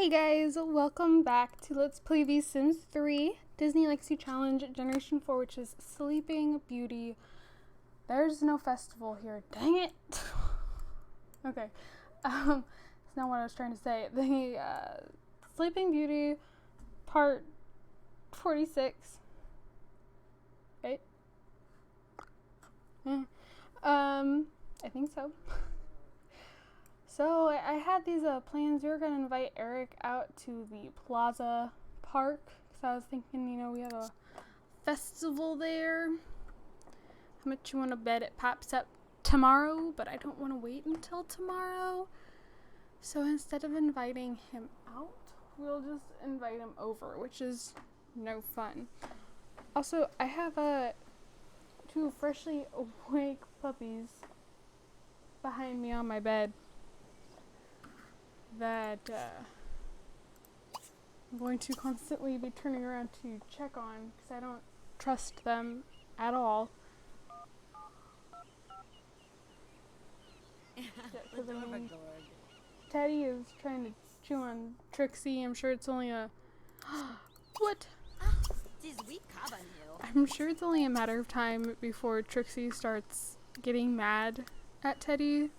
Hey guys, welcome back to Let's Play The Sims 3 Disney Lexi Challenge Generation 4, which is Sleeping Beauty. There's no festival here. Dang it! Okay, that's not what I was trying to say. The Sleeping Beauty part 46. Right? I think so. So I had these plans. We were going to invite Eric out to the Plaza Park because I was thinking, you know, we have a festival there. How much you want to bet it pops up tomorrow? But I don't want to wait until tomorrow. So instead of inviting him out, we'll just invite him over, which is no fun. Also, I have two freshly awake puppies behind me on my bed that I'm going to constantly be turning around to check on because I don't trust them at all. Teddy is trying to chew on Trixie. I'm sure it's only a what? I'm sure it's only a matter of time before Trixie starts getting mad at Teddy.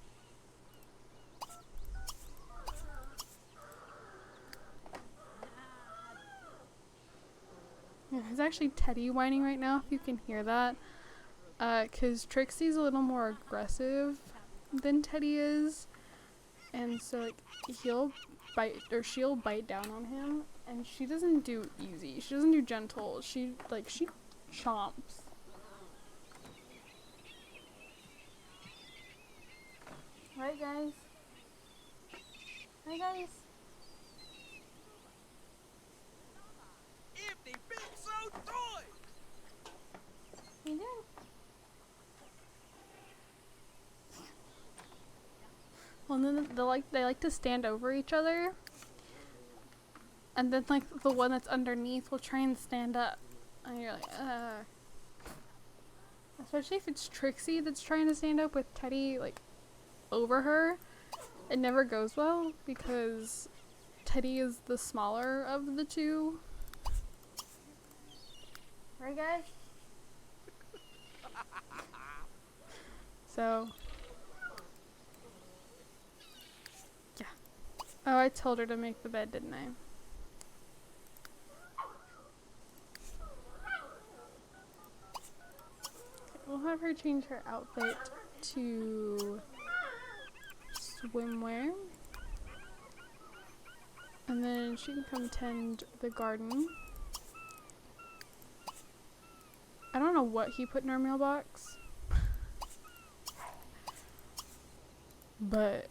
Yeah, there's actually Teddy whining right now, if you can hear that. Because Trixie's a little more aggressive than Teddy is. And so, like, he'll bite, or she'll bite down on him. And she doesn't do easy. She doesn't do gentle. She chomps. Right, guys? Hi, guys. If they been so toy. You doing? Well, and then they like to stand over each other, and then like the one that's underneath will try and stand up, and you're like, Especially if it's Trixie that's trying to stand up with Teddy like over her, it never goes well because Teddy is the smaller of the two. Right, guys? So, yeah. Oh, I told her to make the bed, didn't I? We'll have her change her outfit to swimwear. And then she can come tend the garden. I don't know what he put in our mailbox. But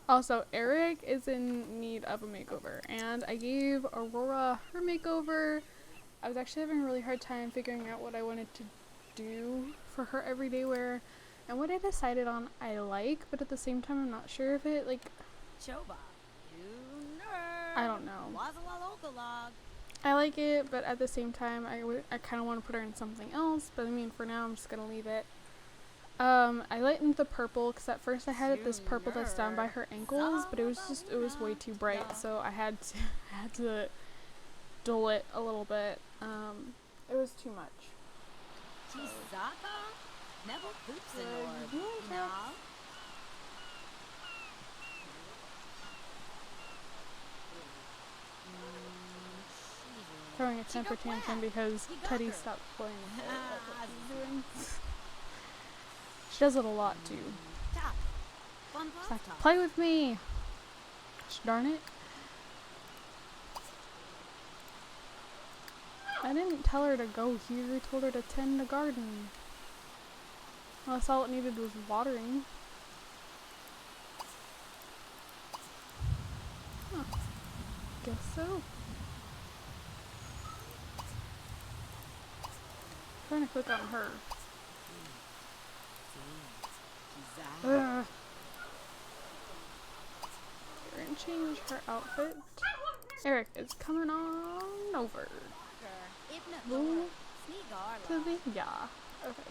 also, Eric is in need of a makeover, and I gave Aurora her makeover. I was actually having a really hard time figuring out what I wanted to do for her everyday wear, and what I decided on I like, but at the same time I'm not sure if it, like, I don't know. I like it, but at the same time I kind of want to put her in something else, but I mean for now I'm just gonna leave it. I lightened the purple because at first I had it this purple that's down by her ankles, but it was way too bright, so I had to dull it a little bit. It was too much. Throwing a temper tantrum because Teddy stopped playing with her. That's what she's doing. She does it a lot too. She's like, play with me! Gosh darn it. I didn't tell her to go here, I told her to tend the garden. Well, that's all it needed was watering. Huh. Guess so. Trying to click on her. Ugh. We're gonna change her outfit. Eric is coming on over. Move to the okay.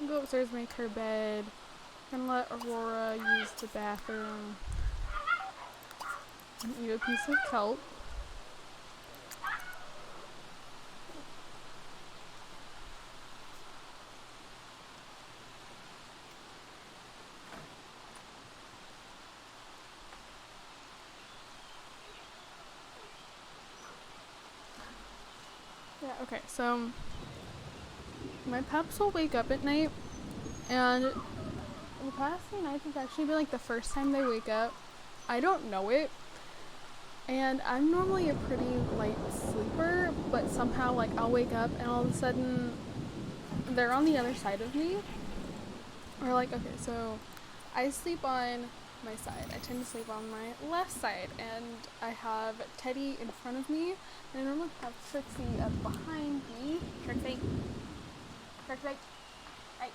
Go upstairs, make her bed. Gonna let Aurora use the bathroom. And eat a piece of kelp. Yeah, okay, so my pups will wake up at night, and the past few nights it's actually been like the first time they wake up. I don't know it, and I'm normally a pretty light sleeper, but somehow like I'll wake up and all of a sudden they're on the other side of me. Or like, okay, so I sleep on my side. I tend to sleep on my left side, and I have Teddy in front of me, and I normally have Trixie behind me. Trixie. Trixie. Hey.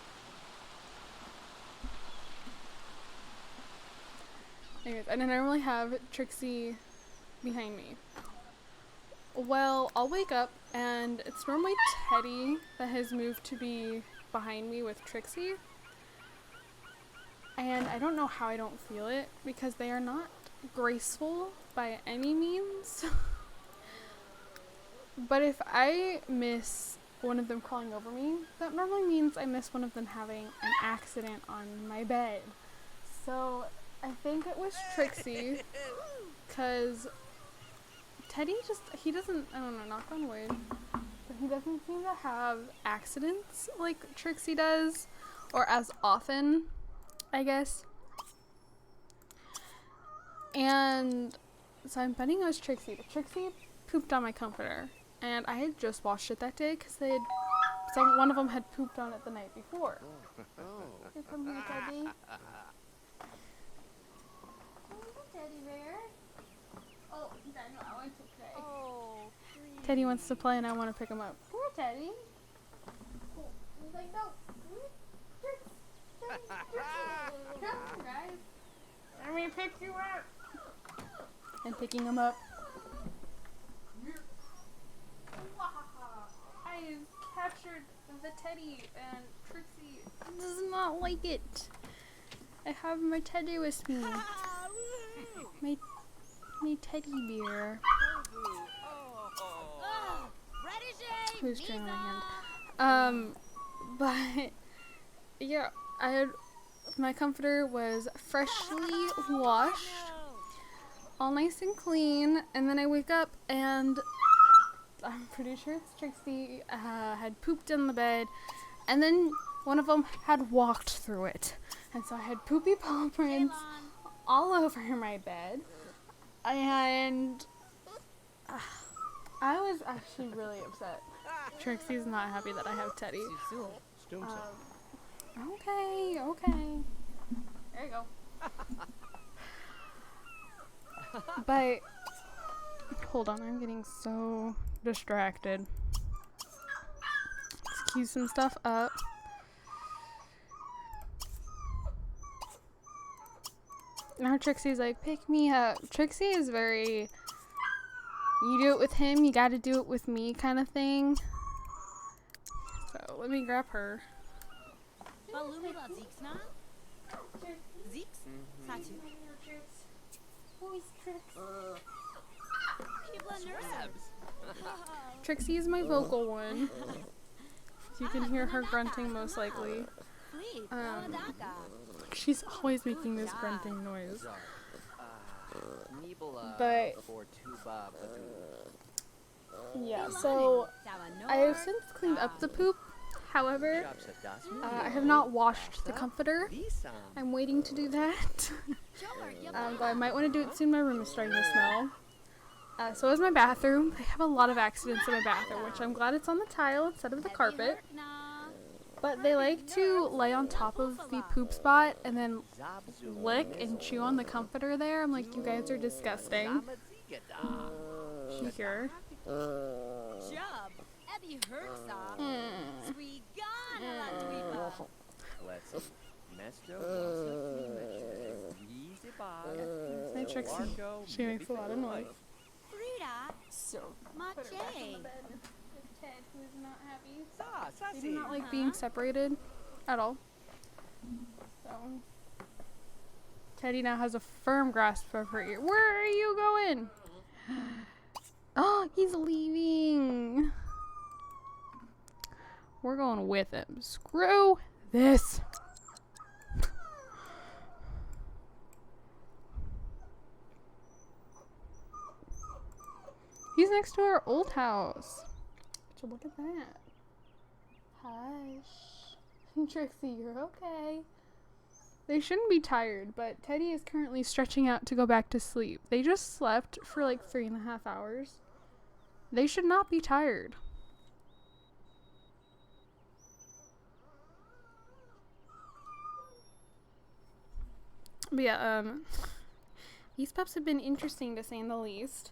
Anyways, and I normally have Trixie behind me. Well, I'll wake up, and it's normally Teddy that has moved to be behind me with Trixie. And I don't know how I don't feel it, because they are not graceful by any means. But if I miss one of them crawling over me, that normally means I miss one of them having an accident on my bed. So I think it was Trixie, because Teddy he doesn't, I don't know, knock on wood, but he doesn't seem to have accidents like Trixie does, or as often, I guess. And so I'm betting it was Trixie, but Trixie pooped on my comforter, and I had just washed it that day because one of them had pooped on it the night before. Here, come here, Teddy. Teddy bear. Oh, Daniel, I want to play. Oh, Teddy wants to play, and I want to pick him up. Come here, Teddy. Oh, he's like, no. Come, guys. Let me pick you up. And picking him up. I captured the Teddy, and Trixie does not like it. I have my Teddy with me. My teddy bear. Who's trying my hand? But yeah, my comforter was freshly washed, all nice and clean, and then I wake up and I'm pretty sure it's Trixie had pooped in the bed, and then one of them had walked through it, and so I had poopy paw prints all over my bed, and I was actually really upset. Trixie's not happy that I have Teddy. Okay. There you go. But hold on, I'm getting so distracted. Let's cue some stuff up. Now Trixie's like, pick me up. Trixie is very, you do it with him, you gotta do it with me kind of thing. So let me grab her. Trixie is my vocal one. You can hear her grunting most likely. She's always making this grunting noise. But yeah, so I have since cleaned up the poop. However, I have not washed the comforter. I'm waiting to do that. But I might want to do it soon. My room is starting to smell. So is my bathroom. I have a lot of accidents in my bathroom, which I'm glad it's on the tile instead of the carpet. But they like to lay on top of the poop spot and then lick and chew on the comforter there. I'm like, you guys are disgusting. She here. Hey, Trixie. She makes a lot of noise. So, put her back on the bed with Ted, who is not happy. They do not like being separated at all. So, Teddy now has a firm grasp of her ear. Where are you going? Oh, he's leaving. We're going with him. Screw this. He's next to our old house. So look at that. Hush. Trixie, you're okay. They shouldn't be tired, but Teddy is currently stretching out to go back to sleep. They just slept for like 3.5 hours. They should not be tired. But yeah, these pups have been interesting to say the least.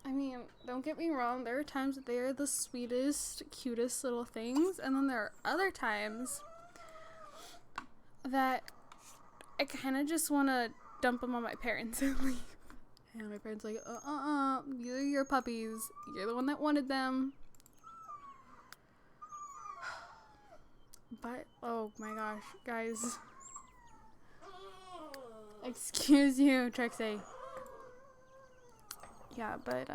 I mean, don't get me wrong, there are times that they are the sweetest, cutest little things, and then there are other times that I kind of just want to dump them on my parents and leave. And my parents are like, these are your puppies. You're the one that wanted them. But, oh my gosh, guys. Excuse you, Trixie. Yeah, but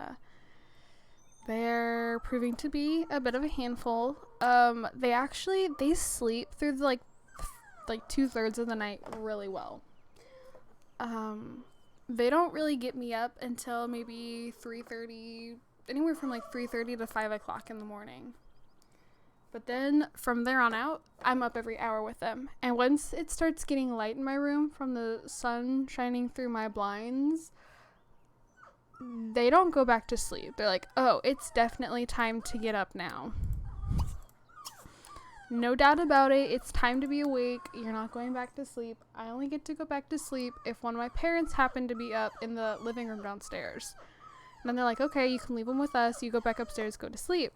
they're proving to be a bit of a handful. They sleep through like 2/3 of the night really well. They don't really get me up until maybe 3:30, anywhere from like 3:30 to 5 o'clock in the morning. But then from there on out, I'm up every hour with them. And once it starts getting light in my room from the sun shining through my blinds, they don't go back to sleep. They're like, oh, it's definitely time to get up now. No doubt about it. It's time to be awake. You're not going back to sleep. I only get to go back to sleep if one of my parents happen to be up in the living room downstairs. And then they're like, okay, you can leave them with us. You go back upstairs, go to sleep.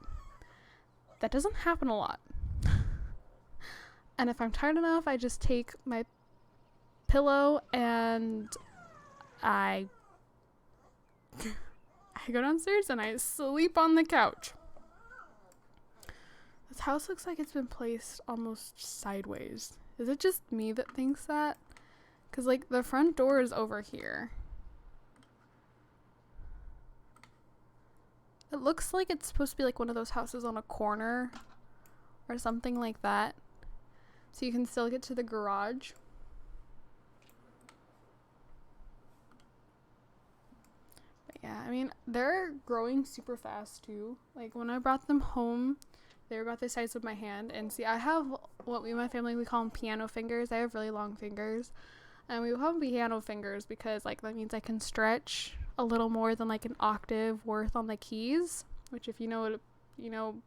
That doesn't happen a lot. And if I'm tired enough, I just take my pillow and I go downstairs and I sleep on the couch. This house looks like it's been placed almost sideways. Is it just me that thinks that? Because, like, the front door is over here. It looks like it's supposed to be like one of those houses on a corner or something like that. So you can still get to the garage. But yeah, I mean, they're growing super fast too. Like, when I brought them home, they were about the size of my hand. And see, I have what we in my family, we call them piano fingers. I have really long fingers. And we call them piano fingers because, like, that means I can stretch a little more than, like, an octave worth on the keys. Which, if you know what,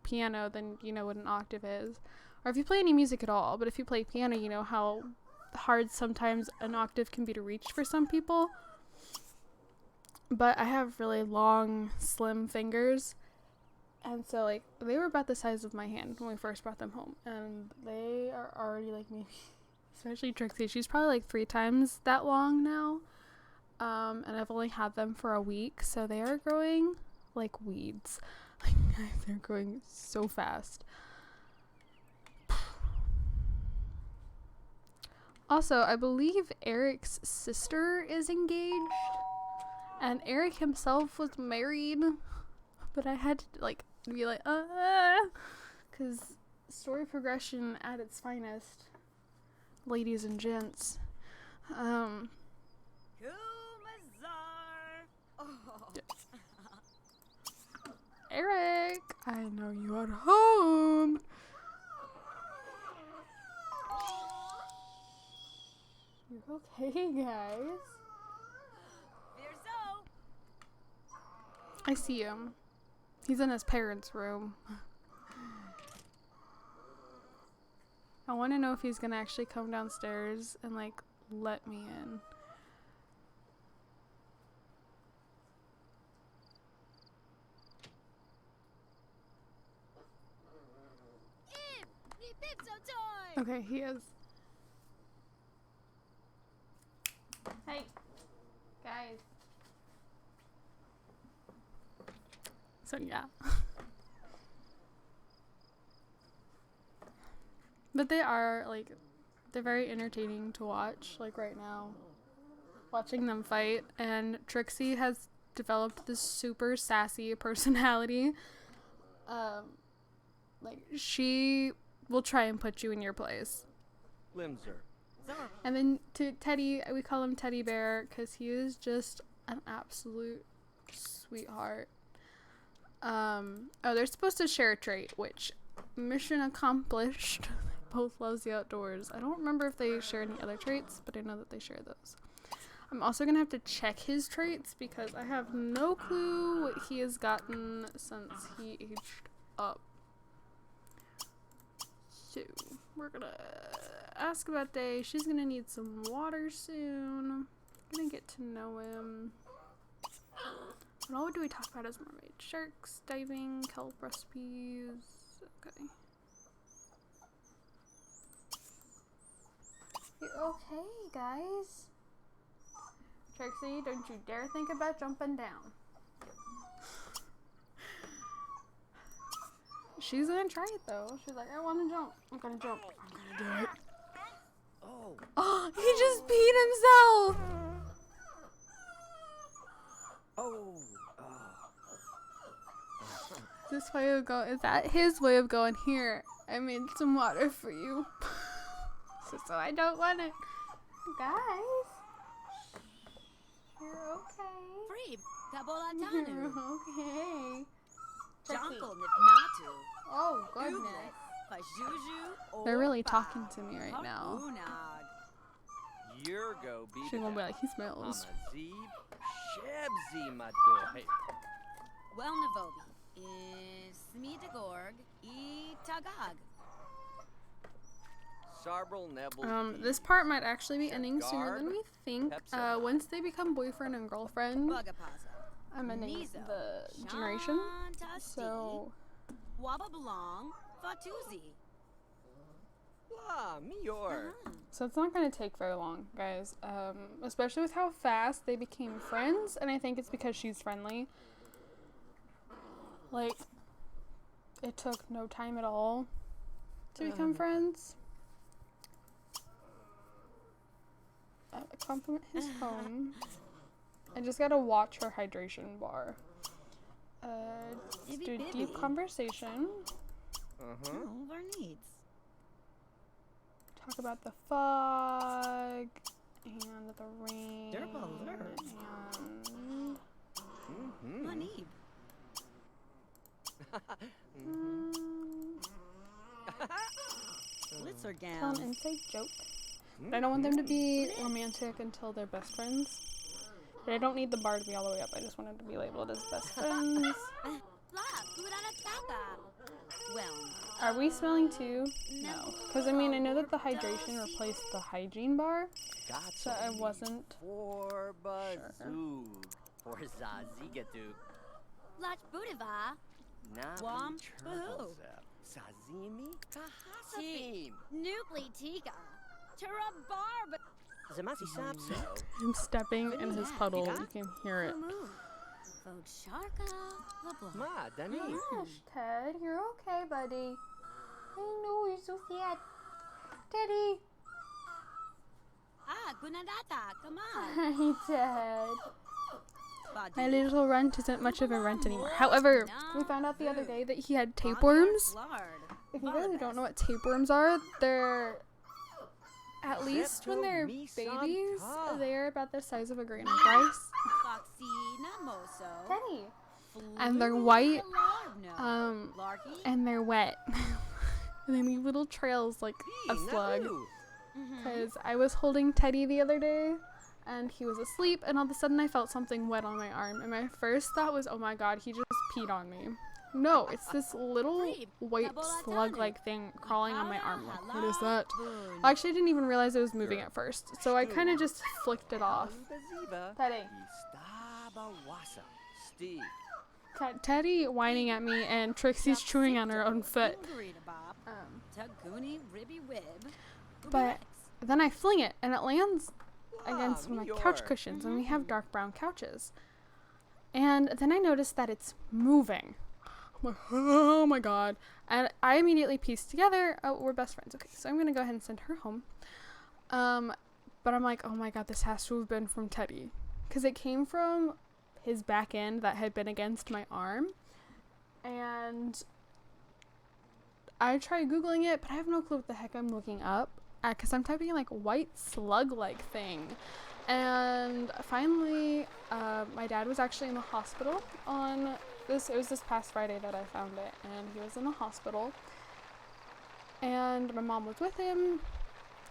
piano, then you know what an octave is. Or if you play any music at all. But if you play piano, you know how hard sometimes an octave can be to reach for some people. But I have really long, slim fingers. And so, like, they were about the size of my hand when we first brought them home. And they are already, like, maybe, especially Trixie, she's probably, like, 3 times that long now. And I've only had them for a week. So they are growing like weeds. Like, they're growing so fast. Also, I believe Eric's sister is engaged. And Eric himself was married. But I had to, like, be like, because story progression at its finest, ladies and gents. Kumazar. Oh. Eric, I know you are home. You're okay, guys. I see him. He's in his parents' room. I want to know if he's gonna actually come downstairs and, like, let me in. Okay, he is. Hey, guys. So yeah. But they are, like, They're very entertaining to watch, like right now. Watching them fight, and Trixie has developed this super sassy personality. Like, she will try and put you in your place. Limser. And then to Teddy, we call him Teddy Bear because he is just an absolute sweetheart. They're supposed to share a trait, which mission accomplished. Both loves the outdoors. I don't remember if they share any other traits, but I know that they share those. I'm also gonna have to check his traits because I have no clue what he has gotten since he aged up. So we're gonna ask about Day. She's gonna need some water soon. Gonna get to know him. What all do we talk about as mermaid? Sharks, diving, kelp recipes. Okay. You okay, guys? Trixie, don't you dare think about jumping down. She's gonna try it though. She's like, I wanna jump. I'm gonna jump. I'm gonna do it. Oh, he just peed himself! This way of going, is that his way of going? Here, I made some water for you. so I don't want it. Guys, you're okay. Free. You're Kabolatanu. okay. Jankle Nifnatu. Oh, goodness. Pajuju. They're really talking to me right now. Yurgo be She's gonna be like, he smells. Amazib Shebzi Mador. Hey, Well, Navobi. Is Smidagorg. E Tagag. Sarbrel Nebel. This part might actually be ending sooner than we think. Once they become boyfriend and girlfriend, Bugapaza. I'm ending the generation. So, Waba belong. Fatuzi. La Mior. so it's not gonna take very long, guys. Especially with how fast they became friends, and I think it's because she's friendly. Like, it took no time at all to become friends. Compliment his phone. I just gotta watch her hydration bar. Let's do a deep conversation. Our needs. Talk about the fog and the rain and Manib. Litzer tell an gown. inside joke. But I don't want them to be romantic until they're best friends. But I don't need the bar to be all the way up. I just want it to be labeled as best friends. Well, Are we smelling too? No. Because I mean, I know that the hydration replaced the hygiene bar. So I wasn't For Bazoo. For Zazigatu. Lach Budiva. Wam Boo. Sazimi Kahasafim. Nubli Tika. Tarabarba. Zamasi Sapso. I'm stepping in his puddle. You can hear it. Vod Sharka. LeBlanc. Ma, Dani. Gosh, Ted, you're okay, buddy. I know you're so sad. Teddy. Ah, Gunadata. Come on. Hi, Ted. My little runt isn't much of a runt anymore. However, we found out the other day that he had tapeworms. If you guys don't know what tapeworms are, they're, at least when they're babies, they're about the size of a grain of rice. Teddy. And they're white, and they're wet. And they leave little trails like a slug. Because I was holding Teddy the other day, and he was asleep, and all of a sudden I felt something wet on my arm. And my first thought was, oh my god, he just peed on me. No, it's this little white slug-like thing crawling on my arm. Like, what is that? I actually didn't even realize it was moving at first, so I kind of just flicked it off. Teddy. Teddy whining at me, and Trixie's chewing on her own foot. But then I fling it, and it lands against my couch cushions, and we have dark brown couches. And then I noticed that it's moving. I'm like, oh my god. And I immediately pieced together, oh, we're best friends. Okay, so I'm gonna go ahead and send her home. But I'm like, oh my god, this has to have been from Teddy, because it came from his back end that had been against my arm. And I tried Googling it, but I have no clue what the heck I'm looking up, because I'm typing in like white slug-like thing. And finally, my dad was actually in the hospital on this. It was this past Friday that I found it, and he was in the hospital. And my mom was with him.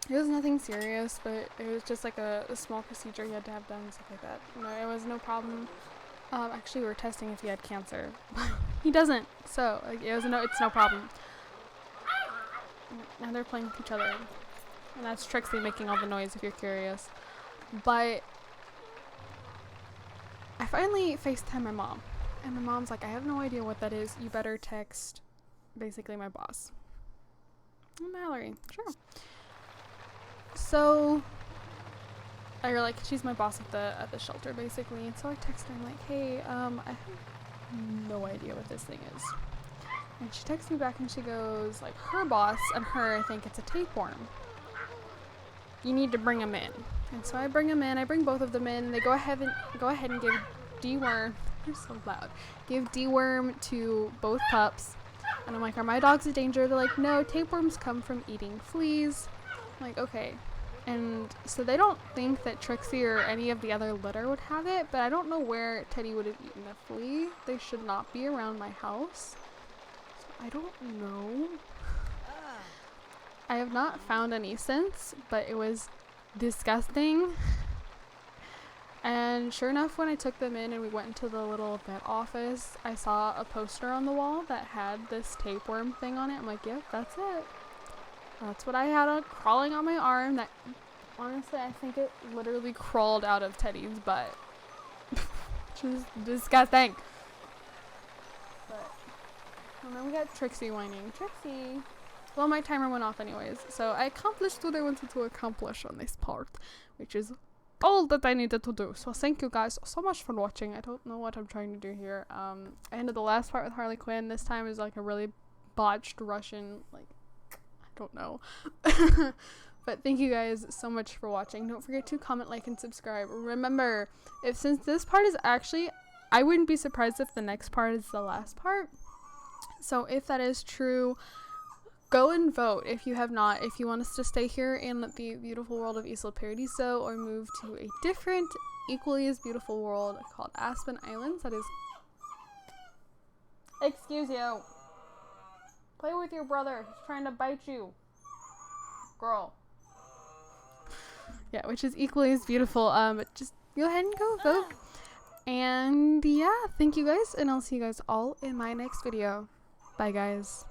It was nothing serious, but it was just like a small procedure he had to have done, stuff like that. No, it was no problem. Actually, we were testing if he had cancer. He doesn't, so like, it's no problem. Now they're playing with each other, and that's Trixie making all the noise if you're curious. But I finally FaceTime my mom, and my mom's like, I have no idea what that is. You better text basically my boss. Mallory, sure. So she's my boss at the shelter basically, and so I text her, I'm like, hey, I have no idea what this thing is. And she texts me back and she goes, like, her boss and her think it's a tapeworm. You need to bring him in. And so I bring him in. I bring both of them in. They go ahead and give deworm. You're so loud. Give deworm to both pups. And I'm like, are my dogs a danger? They're like, no, tapeworms come from eating fleas. I'm like, okay. And so they don't think that Trixie or any of the other litter would have it, but I don't know where Teddy would have eaten a flea. They should not be around my house. So I don't know. I have not found any since, but it was disgusting. And sure enough, when I took them in and we went into the little vet office, I saw a poster on the wall that had this tapeworm thing on it. I'm like, yep, that's it. That's what I had crawling on my arm. That, honestly, I think it literally crawled out of Teddy's butt. Which is disgusting. But, and then we got Trixie whining. Trixie! Well, my timer went off anyways, so I accomplished what I wanted to accomplish on this part, which is all that I needed to do. So thank you guys so much for watching. I don't know what I'm trying to do here. I ended the last part with Harley Quinn. This time is like a really botched Russian, like, I don't know. But thank you guys so much for watching. Don't forget to comment, like, and subscribe. Remember, since this part is actually, I wouldn't be surprised if the next part is the last part. So if that is true, go and vote if you have not. If you want us to stay here in the beautiful world of Isla Paradiso or move to a different, equally as beautiful world called Aspen Islands. That is... Excuse you. Play with your brother. He's trying to bite you. Girl. Yeah, which is equally as beautiful. But just go ahead and go vote. And yeah, thank you guys, and I'll see you guys all in my next video. Bye, guys.